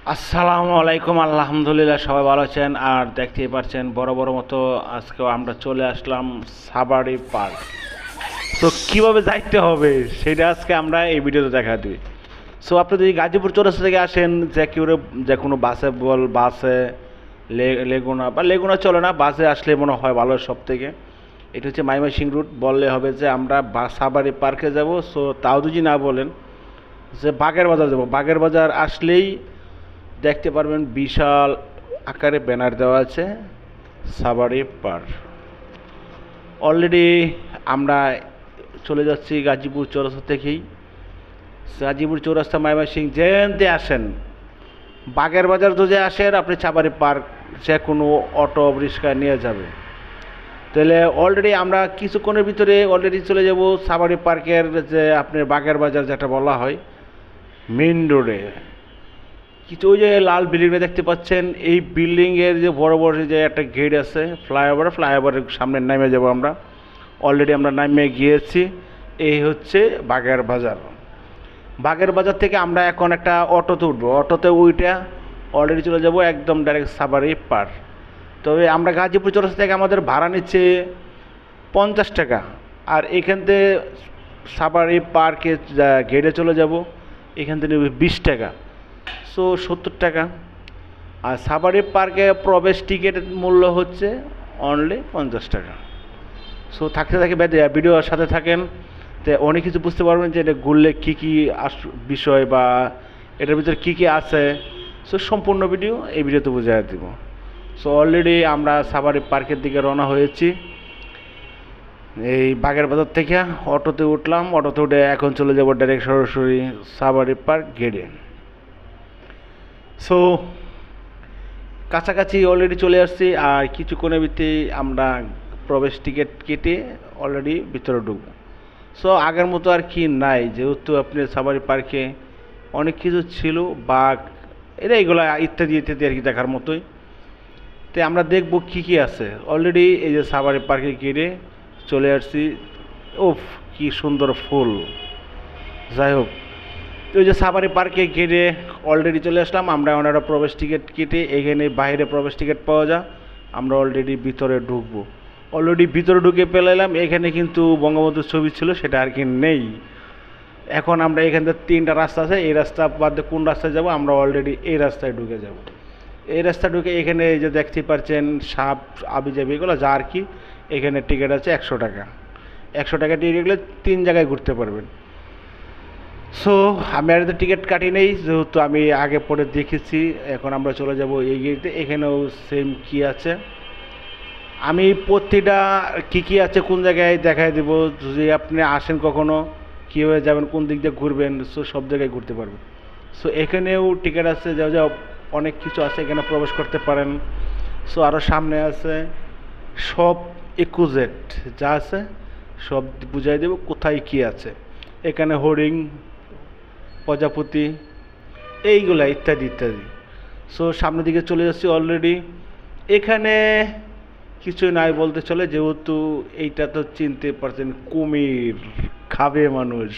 আসসালামু আলাইকুম, আলহামদুলিল্লাহ সবাই ভালো আছেন। আর দেখতেই পাচ্ছেন বড় বড় মতো আজকেও আমরা চলে আসলাম সাবারি পার্ক। তো কিভাবে যাইতে হবে সেটা আজকে আমরা এই ভিডিওতে দেখা দিই। সো আপনি যদি গাজীপুর চৌরাস্তা থেকে আসেন, যে কোনো বাসে বাসে লেগুনা বা লেগুনা চলে না, বাসে আসলে মনে হয় ভালো সব থেকে। এটা হচ্ছে মাইমাইসিং রুট বললে হবে যে আমরা সাবারি পার্কে যাব। সো তাও যদি না বলেন যে বাগের বাজার যাব, বাগের বাজার আসলেই দেখতে পারবেন বিশাল আকারে ব্যানার দেওয়া আছে সাবারি পার্ক। অলরেডি আমরা চলে যাচ্ছি গাজীপুর চৌরাস্তা থেকেই। গাজীপুর চৌরাস্তা ময়মনসিংহ যেতে আসেন, বাগের বাজার যদি আসেন আপনি সাবারি পার্ক যে কোনো অটো রিক্সা নিয়ে যাবে। তাহলে অলরেডি আমরা কিছুক্ষণের ভিতরে অলরেডি চলে যাব সাবারি পার্কের যে আপনার বাগের বাজার যেটা বলা হয় মেইন রোডে। কিছু ওই যে লাল বিল্ডিংটা দেখতে পাচ্ছেন, এই বিল্ডিংয়ের যে বড় বড় যে একটা গেট আছে ফ্লাইওভারের সামনে নেমে যাব আমরা। অলরেডি আমরা নেমে গিয়েছি। এই হচ্ছে বাগের বাজার। বাগের বাজার থেকে আমরা এখন একটা অটোতে উঠবো, অটোতে উইটা অলরেডি চলে যাব একদম ডাইরেক্ট সাবারি পার্ক। তবে আমরা গাজীপুর চৌরাস্তা থেকে আমাদের ভাড়া নিচ্ছে 50 টাকা, আর এখান থেকে সাবারি পার্কে গেটে চলে যাব, এখান থেকে নেবে 20 টাকা, সো 70 টাকা। আর সাবারি পার্কে প্রবেশ টিকিটের মূল্য হচ্ছে অনলি 50 টাকা। সো থাকতে থাকে ভিডিওর সাথে থাকেন, তো অনেক কিছু বুঝতে পারবেন যে এটা ঘুরলে কী কী বিষয় বা এটার ভিতরে কী কী আছে। সো সম্পূর্ণ ভিডিও এই ভিডিওতে বুঝিয়ে দেব। সো অলরেডি আমরা সাবারি পার্কের দিকে রওনা হয়েছি। এই বাগের বাজার থেকে অটোতে উঠলাম, অটোতে উঠে এখন চলে যাব ডাইরেক্ট সরাসরি সাবারি পার্ক গেটে। সো কাছাকাছি অলরেডি চলে আসছি, আর কিছুক্ষণের ভিতরেই আমরা প্রবেশ টিকিট কেটে অলরেডি ভিতরে ঢুকবো। সো আগের মতো আর কি নাই, যেহেতু আপনি সাফারি পার্কে অনেক কিছু ছিল, বাঘ এগুলো ইত্যাদি ইত্যাদি আর কি দেখার মতোই। তো আমরা দেখব কি কি আছে। অলরেডি এই যে সাফারি পার্কে গেটে চলে আসছি। উফ, কি সুন্দর ফুল! যাই হোক, তো ওই যে সাফারি পার্কে গেটে অলরেডি চলে আসলাম আমরা। ওনারা প্রবেশ টিকিট কেটে এখানে বাইরে প্রবেশ টিকিট পাওয়া যায়, আমরা অলরেডি ভিতরে ঢুকবো। অলরেডি ভিতরে ঢুকে পেলাম, এখানে কিন্তু বঙ্গবন্ধুর ছবি ছিল, সেটা আর কি নেই। এখন আমরা এখান থেকে 3টা রাস্তা আছে, এই রাস্তা বাদ দিয়ে কোন রাস্তায় যাব, আমরা অলরেডি এই রাস্তায় ঢুকে যাব। এই রাস্তা ঢুকে এখানে এই যে দেখতে পাচ্ছেন সাপ আবিজাবি এগুলো যা আর কি। এখানে টিকিট আছে 100 টাকা। 100 টাকা টিকিট গেলে 3 জায়গায় ঘুরতে পারবেন। সো আমি আর তো টিকিট কাটি নেই, যেহেতু আমি আগে পরে দেখেছি। এখন আমরা চলে যাব এই গেটে, এখানেও সেম কি আছে। আমি প্রতিটা কী কী আছে কোন জায়গায় দেখায় দেবো, যদি আপনি আসেন কখনও কীভাবে যাবেন কোন দিক দিয়ে ঘুরবেন, সো সব জায়গায় ঘুরতে পারবেন। সো এখানেও টিকিট আছে, যা যা অনেক কিছু আছে, এখানে প্রবেশ করতে পারেন। সো আরও সামনে আছে সব একুজেড যা আছে সব বুঝাই দেব কোথায় কী আছে। এখানে হরিণ, প্রজাপতি এইগুলা ইত্যাদি ইত্যাদি। সো সামনের দিকে চলে যাচ্ছি অলরেডি। এখানে কিছু নাই বলতে চলে, যেহেতু এইটা তো চিনতে পারছেন কুমির খাবে মানুষ।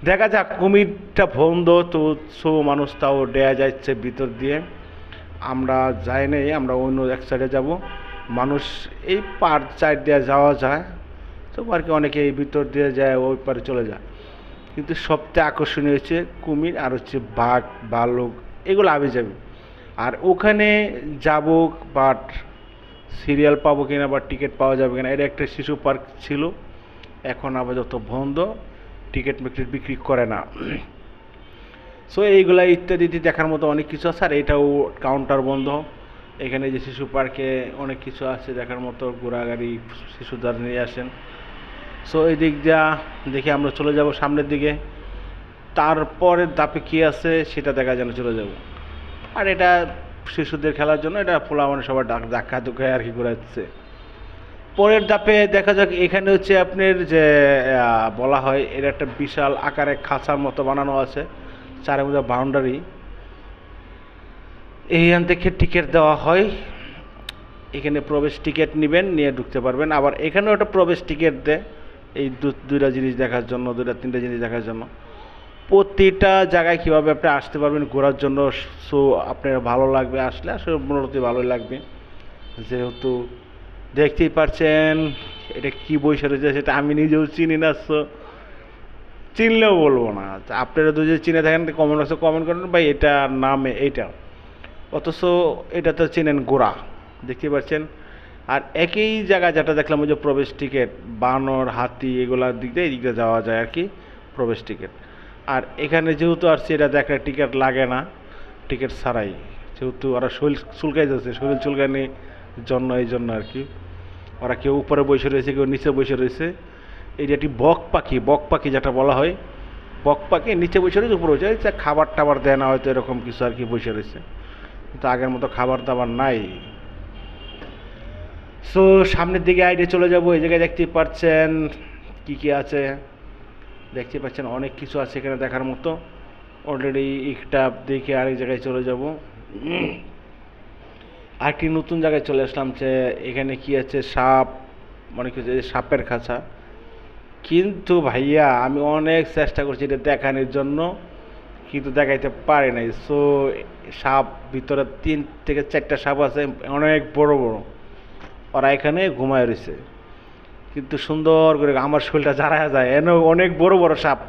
দেখা যাক, কুমিরটা বন্ধ তো, সো মানুষ তাও দেয়া যাচ্ছে ভিতর দিয়ে। আমরা যাই নাই, আমরা অন্য এক সাইডে যাব। মানুষ এই পার সাইড দিয়ে যাওয়া যায়, তো আর কি অনেকে এই ভিতর দিয়ে যায়, ওই পারে চলে যায়। কিন্তু সবচেয়ে আকর্ষণীয় হচ্ছে কুমির, আর হচ্ছে বাঘ ভালুক এগুলো আবি যাবে। আর ওখানে যাব, বাট সিরিয়াল পাবো কিনা বা টিকিট পাওয়া যাবে কিনা। এটা একটা শিশু পার্ক ছিল, এখন আপাতত বন্ধ, টিকিট মিকিট বিক্রি করে না। সো এইগুলা ইত্যাদি দেখার মতো অনেক কিছু আছে। আর এটাও কাউন্টার বন্ধ। এখানে যে শিশু পার্কে অনেক কিছু আছে দেখার মতো, ঘোড়াগাড়ি শিশুদের নিয়ে আসেন। সো এই দিক দিয়া দেখে আমরা চলে যাব সামনের দিকে। তারপরের ধাপে কী আছে সেটা দেখা যেন চলে যাব। আর এটা শিশুদের খেলার জন্য, এটা পোলা মানে সবার ধাক্কা ধুকায় আর কি ঘোরাচ্ছে। পরের ধাপে দেখা যাক, এখানে হচ্ছে আপনার যে বলা হয় এটা একটা বিশাল আকারে খাঁচার মতো বানানো আছে, চারের মধ্যে বাউন্ডারি। এইখান থেকে টিকিট দেওয়া হয়, এখানে প্রবেশ টিকিট নেবেন, নিয়ে ঢুকতে পারবেন। আবার এখানেও একটা প্রবেশ টিকিট দেয় এই দুইটা জিনিস দেখার জন্য, দুইটা তিনটা জিনিস দেখার জন্য। প্রতিটা জায়গায় কীভাবে আপনি আসতে পারবেন ঘোরার জন্য। সো আপনার ভালো লাগবে, আসলে আসলে মোটামুটি ভালোই লাগবে। যেহেতু দেখতেই পারছেন এটা কি বৈশা রয়েছে সেটা আমি নিজেও চিনি না, সো চিনলেও বলবো না। আপনারা যদি চিনে থাকেন কমেন্ট বক্সে কমেন্ট করেন ভাই এটা নামে এইটা, অথচ এটা তো চিনেন গোড়া, দেখতে পাচ্ছেন। আর একই জায়গায় যেটা দেখলাম ওই যে প্রবেশ টিকিট, বানর হাতি এগুলার দিক দিয়ে এই দিক দিয়ে যাওয়া যায় আর কি, প্রবেশ টিকিট। আর এখানে যেহেতু আসছে এটা দেখলে টিকিট লাগে না, টিকিট ছাড়াই, যেহেতু ওরা শরীর চুলকাই যাচ্ছে, শরীর চুলকানির জন্য এই জন্য আর কি। ওরা কেউ উপরে বসে রয়েছে, কেউ নিচে বসে রয়েছে। এই যে একটি বক পাখি, বক পাখি যেটা বলা হয়, বক পাখি নিচে বসে রয়েছে, উপরে বসে রয়েছে, খাবার টাবার দেয় না হয়তো, এরকম কিছু আর কি বসে রয়েছে। কিন্তু আগের মতো খাবার দাবার নাই। সো সামনের দিকে আইডে চলে যাব। এই জায়গায় দেখতে পাচ্ছেন কি কি আছে, দেখতে পাচ্ছেন অনেক কিছু আছে এখানে দেখার মতো। অলরেডি একটা দেখে আরেক জায়গায় চলে যাব। আরেকটি নতুন জায়গায় চলে আসলাম, যে এখানে কি আছে সাপ, মনে কিছু সাপের খাঁচা। কিন্তু ভাইয়া আমি অনেক চেষ্টা করছি এটা দেখানোর জন্য, কিন্তু দেখাইতে পারি নাই। সো সাপ ভিতরে 3 থেকে 4টা সাপ আছে, অনেক বড় বড়। ওরা এখানে ঘুমায় রয়েছে, কিন্তু সুন্দর করে আমার শরীরটা জারা যায়। এনে অনেক বড় বড় সাপ,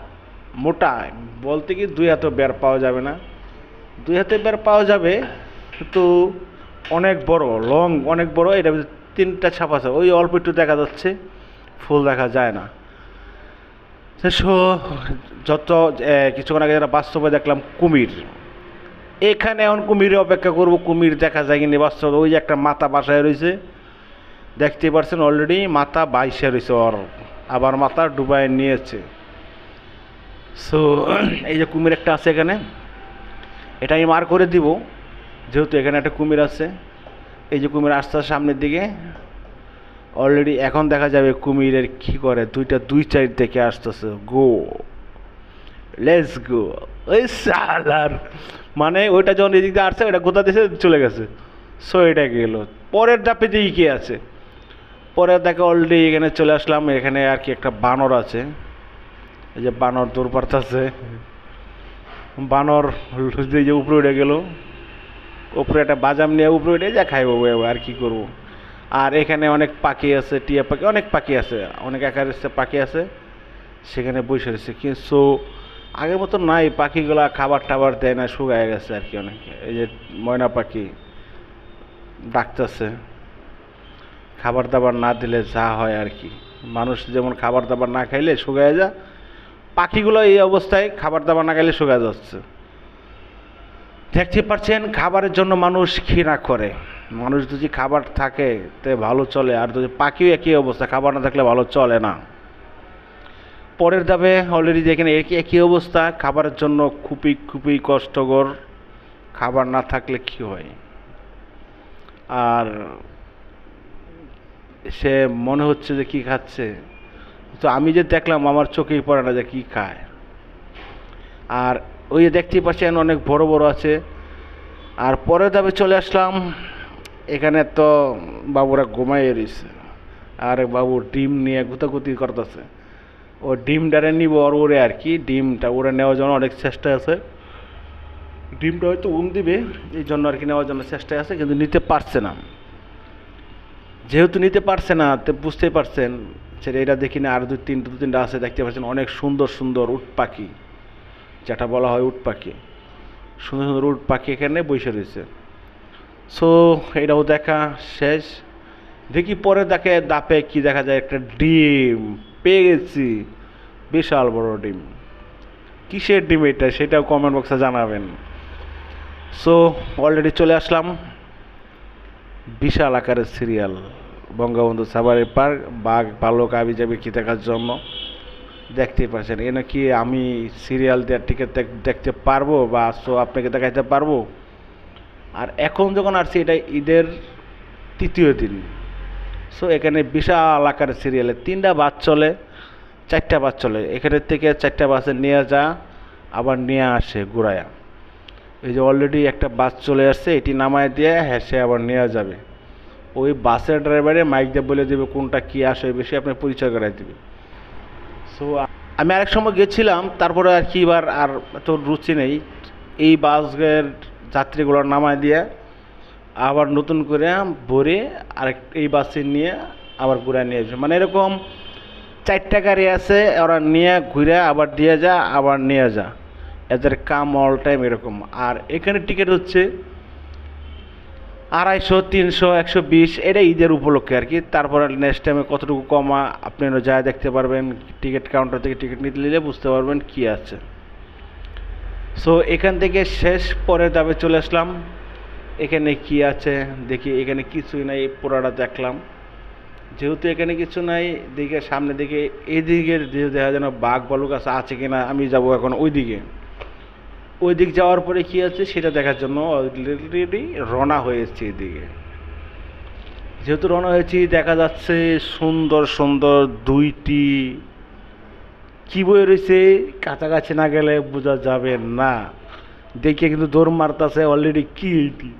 মোটা বলতে কি 2 হাতে বের পাওয়া যাবে না, 2 হাতে বের পাওয়া যাবে, কিন্তু অনেক বড়, লং অনেক বড়। এটা 3টা সাপ আছে, ওই অল্প একটু দেখা যাচ্ছে, ফুল দেখা যায় না। সো যত কিছুক্ষণ আগে যারা বাস্তবে দেখলাম কুমির, এখানে এখন কুমিরে অপেক্ষা করব, কুমির দেখা যায় কিনা বাস্তবে। ওই যে একটা মাথা বাসায় রয়েছে, দেখতে পাচ্ছেন অলরেডি মাথা বাইশে রয়েছে ওর, আবার মাথা ডুবাই নিয়েছে। সো এই যে কুমির একটা আছে এখানে, এটা আমি মার করে দিব, যেহেতু এখানে একটা কুমির আছে। এই যে কুমির আসতে সামনের দিকে, অলরেডি এখন দেখা যাবে কুমিরের কী করে, দুই সাইড থেকে আসতেছে। Go let's go. ওই সালার মানে ওইটা যখন এদিক দিয়ে আসছে, ওইটা গোতা দিয়েছে চলে গেছে। সো এটা গেল। পরের ধাপে দিয়ে কি আছে, পরে দেখে অলরেডি এখানে চলে আসলাম। এখানে আর কি একটা বানর আছে, এই যে বানর দৌড় পারতেছে। বানর এই যে উপরে উঠে গেল, উপরে একটা বাজাম নিয়ে উপরে উঠে যা খাইবো আর কি করব। আর এখানে অনেক পাখি আছে, টিয়া পাখি, অনেক পাখি আছে, অনেক আকারের পাখি আছে, সেখানে বসে রয়েছে। কিন্তু আগের মতো নাই, পাখিগুলা খাবার টাবার দেয় না, শুকায় গেছে আর কি অনেক। এই যে ময়না পাখি ডাকতেছে, খাবার দাবার না দিলে যা হয় আর কি। মানুষ যেমন খাবার দাবার না খাইলে শুকায় যায়, পাখিগুলো এই অবস্থায় খাবার দাবার না খাইলে শুকায় যাচ্ছে। দেখতে পাচ্ছেন খাবারের জন্য মানুষ ঘৃণা করে। মানুষ যদি খাবার থাকে তে ভালো চলে, আর যদি পাখিও একই অবস্থা, খাবার না থাকলে ভালো চলে না। পরের ধাপে অলরেডি যেখানে একই অবস্থা, খাবারের জন্য খুবই খুবই কষ্টকর, খাবার না থাকলে কী হয়। আর সে মনে হচ্ছে যে কি খাচ্ছে, তো আমি যে দেখলাম আমার চোখেই পড়ে না যে কী খায়। আর ওই যে দেখতেই পাচ্ছেন অনেক বড় বড় আছে। আর পরের ধাপে চলে আসলাম, এখানে তো বাবুরা ঘুমাইয়ে রয়েছে, আর বাবু ডিম নিয়ে গুতাগুতি করতেছে। ও ডিমটারে নিব আর ওরে আর কি, ডিমটা ওরে নেওয়ার জন্য অনেক চেষ্টা আছে। ডিমটা হয়তো দিবে, এই জন্য আর কি নেওয়ার জন্য চেষ্টায় আছে, কিন্তু নিতে পারছে না। যেহেতু নিতে পারছে না, তো বুঝতেই পারছেন সেটা। এটা দেখি না, আর দু তিনটা আছে, দেখতে পাচ্ছেন অনেক সুন্দর সুন্দর উট পাখি, যেটা বলা হয় উট পাখি। সুন্দর সুন্দর উট পাখি এখানে বসে রয়েছে। সো এটাও দেখা শেষ। দেখি পরে দেখে দাপে কি দেখা যায়, একটা ডিম পেয়ে গেছি, বিশাল বড় ডিম। কিসের ডিম এটা, সেটাও কমেন্ট বক্সে জানাবেন। সো অলরেডি চলে আসলাম বিশাল আকারের সিরিয়াল বঙ্গবন্ধু সাফারি পার্ক, বাঘ ভাল্লুক আবি যাবি কি দেখার জন্য। দেখতেই পাচ্ছেন এ নাকি আমি সিরিয়াল দেওয়ার টিকিট দেখতে পারবো, বা শো আপনাকে দেখাইতে পারবো। আর এখন যখন আসছি এটা ঈদের 3য় দিন। সো এখানে বিশাল আকারের সিরিয়ালে 3টা বাস চলে, 4টা বাস চলে। এখানের থেকে 4টা বাসে নিয়ে যা, আবার নিয়ে আসে ঘুরায়া। এই যে অলরেডি একটা বাস চলে আসছে, এটি নামায় দিয়ে হেসে আবার নিয়ে যাবে। ওই বাসের ড্রাইভারে মাইক দিয়ে বলে দেবে কোনটা কী আসে, বেশি আপনার পরিচয় করাই দেবে। সো আমি আরেক সময় গেছিলাম, তারপরে আর কি এবার আর এত রুচি নেই। এই বাসের যাত্রীগুলো নামায় দিয়ে আবার নতুন করে ভরে আরেক এই বাসে নিয়ে আবার ঘুরে নিয়ে আসবে, মানে এরকম 4টা গাড়ি আছে, ওরা নিয়ে ঘুরে আবার দিয়ে যা আবার নিয়ে যা, এদের কাম অল টাইম এরকম। আর এখানে টিকিট হচ্ছে 250, 300, 120, এটা ঈদের উপলক্ষে আর কি। তারপরে নেক্সট টাইমে কতটুকু কমা আপনি যা দেখতে পারবেন, টিকিট কাউন্টার থেকে টিকিট নিতে নিলে বুঝতে পারবেন কি আছে। সো এখান থেকে শেষ পরের দাবে চলে আসলাম। এখানে কি আছে দেখি, এখানে কিছুই নাই, পুরাটা দেখলাম। যেহেতু এখানে কিছু নাই, দিকে সামনে দিকে এদিকে দেখা যেন বাঘ ভালুক আছে কিনা। আমি যাব এখন ওইদিকে। ওই দিক যাওয়ার পরে কি আছে সেটা দেখার জন্য অলরেডি রওনা হয়েছে এদিকে। যেহেতু রওনা হয়েছি, দেখা যাচ্ছে সুন্দর সুন্দর 2টি কি বই রয়েছে, কাছাকাছি না গেলে বোঝা যাবে না। দেখে কিন্তু দৌড় মারতেছে অলরেডি। কি এটি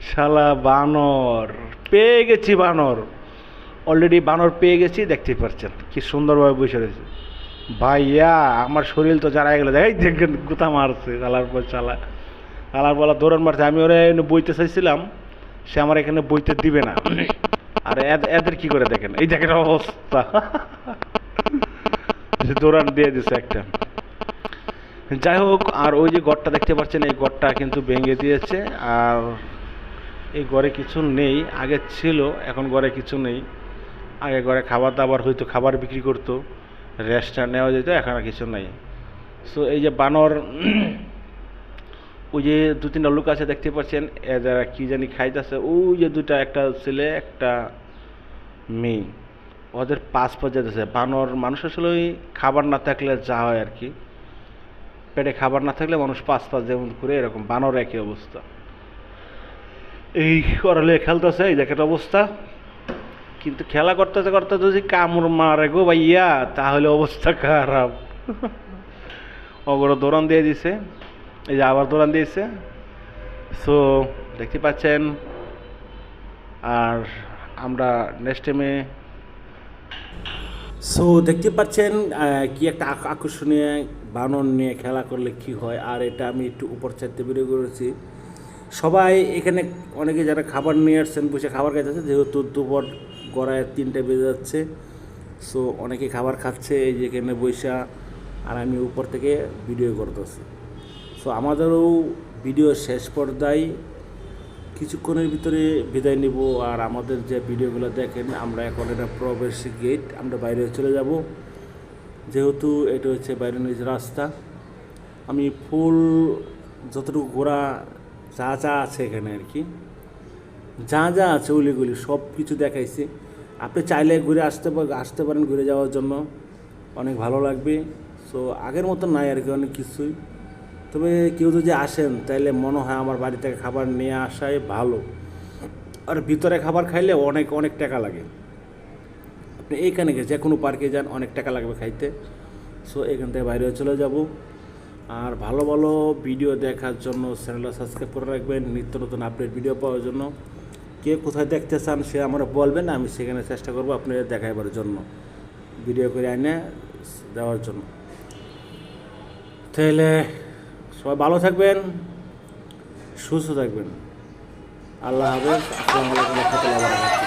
শালা বানর, পেয়ে গেছি বানর, অলরেডি বানর পেয়ে গেছি। দেখতে পাচ্ছেন কি সুন্দরভাবে বসে রয়েছে। ভাইয়া আমার শরীর তো যারা গেলো, দেখ দেখেন গুতা মারছে চালার পর চালার বলা দৌড়ান মারছে। আমি ওরা বইতে চাইছিলাম, সে আমার এখানে বইতে দিবে না। আর এদের কি করে দেখেন, এই দেখেন অবস্থা। দৌড়ান দিয়ে দিছে একটা। যাই হোক, আর ওই যে ঘরটা দেখতে পাচ্ছেন, এই ঘরটা কিন্তু ভেঙে দিয়েছে। আর এই ঘরে কিছু নেই, আগে ছিল, এখন ঘরে কিছু নেই। আগে ঘরে খাবার দাবার হয়তো, খাবার বিক্রি করতো, রেস্টটা নেওয়া যেত, এখন আর কিছু নাই। সো এই যে বানর, ওই যে 2-3টা লোক আছে দেখতে পাচ্ছেন, এদের কি জানি খাইতেছে। ওই যে দুটা, একটা ছেলে একটা মেয়ে, ওদের পাশ যেতেছে। বানর মানুষ আসলে ওই খাবার না থাকলে যা হয় আর কি, পেটে খাবার না থাকলে মানুষ পাশ যেমন করে, এরকম বানর একই অবস্থা। এই করালে খেলতেছে, এই দেখেন অবস্থা। কিন্তু খেলা করতে করতে যদি কামড় মারে গো ভাইয়া, তাহলে অবস্থা খারাপ। ওগুলো দৌড়ান দিয়ে দিছে, এই যে আবার দৌড়ান দিয়েছে। সো দেখতে পাচ্ছেন। আর আমরা নেক্সট টাইমে দেখতে পাচ্ছেন কি একটা আকর্ষণীয় বানর নিয়ে খেলা করলে কি হয়। আর এটা আমি একটু উপর চাইতে বেরিয়ে করেছি। সবাই এখানে অনেকে যারা খাবার নিয়ে আসছেন, বসে খাবার খাইতেছে, যেহেতু দুপুর গড়ায় 3টে বেজে যাচ্ছে। সো অনেকে খাবার খাচ্ছে এই যে এখানে বৈশা, আর আমি উপর থেকে ভিডিও করতেছি। সো আমাদেরও ভিডিও শেষ পর্যায়ে কিছুক্ষণের ভিতরে বিদায় নিব। আর আমাদের যে ভিডিওগুলো দেখেন, আমরা এখন এটা প্রবেশ গেট, আমরা বাইরে চলে যাব। যেহেতু এটা হচ্ছে বাইরে নিজ রাস্তা। আমি ফুল যতটুকু ঘোরা যা যা আছে এখানে আর কি, যা যা আছে ওইগুলি সব কিছু দেখাইছি। আপনি চাইলে ঘুরে আসতে পারেন, ঘুরে যাওয়ার জন্য অনেক ভালো লাগবে। সো আগের মতো নাই আর কি অনেক কিছুই। তবে কেউ যদি আসেন, তাইলে মনে হয় আমার বাড়ি থেকে খাবার নিয়ে আসাই ভালো। আর ভিতরে খাবার খাইলে অনেক অনেক টাকা লাগে। আপনি এইখানে যে কোনো পার্কে যান, অনেক টাকা লাগবে খাইতে। সো এখান থেকে বাইরে চলে যাব। আর ভালো ভালো ভিডিও দেখার জন্য চ্যানেলটা সাবস্ক্রাইব করে রাখবেন, নিত্য নতুন আপডেট ভিডিও পাওয়ার জন্য। কে কোথায় দেখতে চান সে আমরা বলবেন, আমি সেখানে চেষ্টা করবো আপনাদের দেখাইবার জন্য, ভিডিও করে এনে দেওয়ার জন্য। তাহলে সবাই ভালো থাকবেন, সুস্থ থাকবেন। আল্লাহ হাফেজ। আসসালামু আলাইকুম ওয়া রাহমাতুল্লাহি ওয়া বারাকাতুহু।